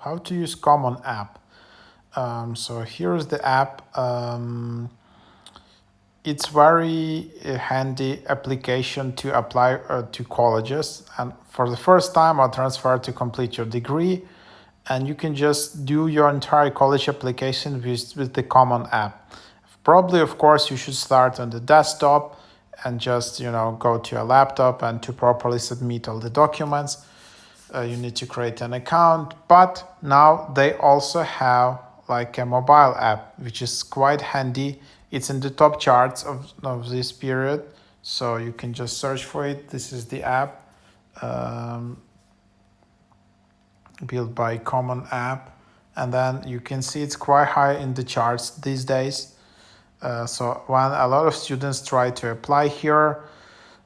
How to use Common App. So here's the app. It's very handy application to apply to colleges. And for the first time, I'll transfer to complete your degree. And you can just do your entire college application with the Common App. Probably, of course, you should start on the desktop and just go to a laptop and to properly submit all the documents. You need to create an account, but now they also have like a mobile app, which is quite handy. It's in the top charts of this period, so you can just search for it. This is the app built by Common App, and then you can see it's quite high in the charts these days. So when a lot of students try to apply here,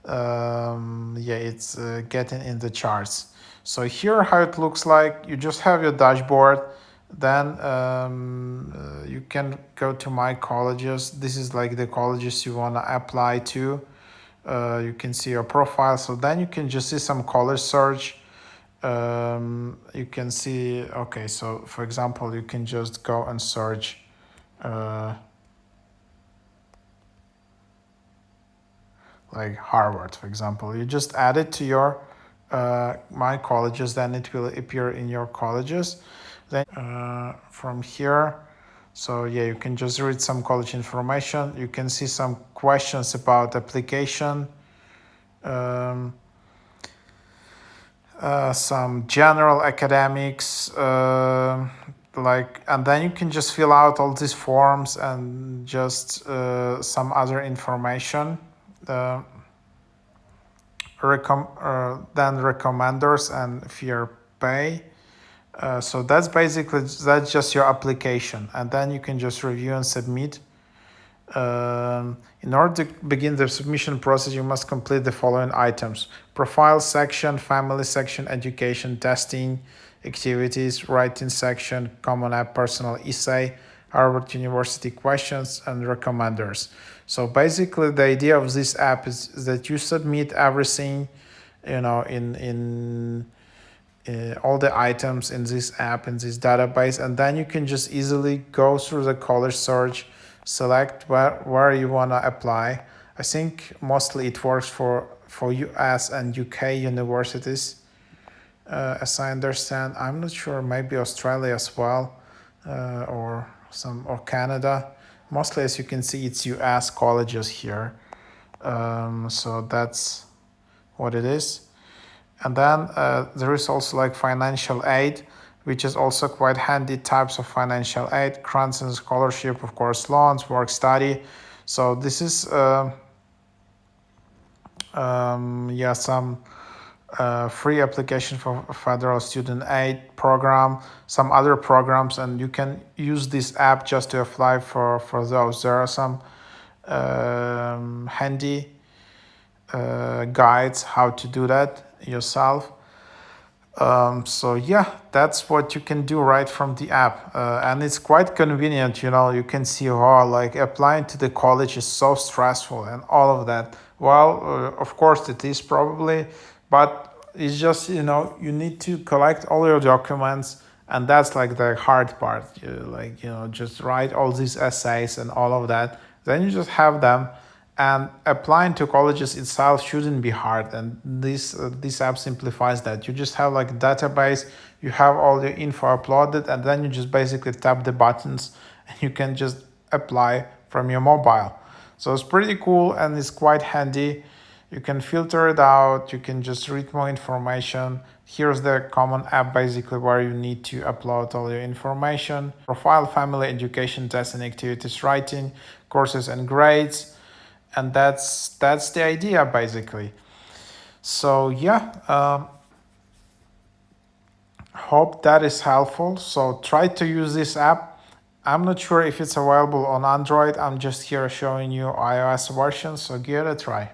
it's getting in the charts. So here how it looks like, you just have your dashboard, then you can go to my colleges. This is like the colleges you want to apply to. You can see your profile, so then you can just see some college search. You can see, okay, so for example, you can just go and search like Harvard, for example. You just add it to your my colleges, then it will appear in your colleges. Then from here, so yeah, you can just read some college information. You can see some questions about application, some general academics, and then you can just fill out all these forms and just some other information. Then recommenders and fair pay. So that's just your application, and then you can just review and submit. In order to begin the submission process, you must complete the following items: profile section, family section, education, testing, activities, writing section, Common App personal essay, Harvard University questions, and recommenders. So basically, the idea of this app is that you submit everything, in all the items in this app, in this database, and then you can just easily go through the college search, select where you want to apply. I think mostly it works for US and UK universities, as I understand. I'm not sure, maybe Australia as well, or Canada. Mostly, as you can see, it's US colleges here. So that's what it is. And then there is also like financial aid, which is also quite handy. Types of financial aid: grants and scholarship, of course, loans, work study. So this is some free application for federal student aid program, some other programs, and you can use this app just to apply for those. There are some handy guides how to do that yourself. So yeah, that's what you can do right from the app, and it's quite convenient. You can see how like applying to the college is so stressful and all of that. Well, of course it is probably, but it's just you need to collect all your documents, and that's like the hard part. Just write all these essays and all of that. Then you just have them, and applying to colleges itself shouldn't be hard, and this app simplifies that. You just have like a database, you have all your info uploaded, and then you just basically tap the buttons and you can just apply from your mobile. So it's pretty cool and it's quite handy. You can filter it out, you can just read more information. Here's the Common App, basically where you need to upload all your information: profile, family, education, testing, activities, writing, courses and grades. And that's the idea basically. So yeah, hope that is helpful. So try to use this app. I'm not sure if it's available on Android. I'm just here showing you iOS version, so give it a try.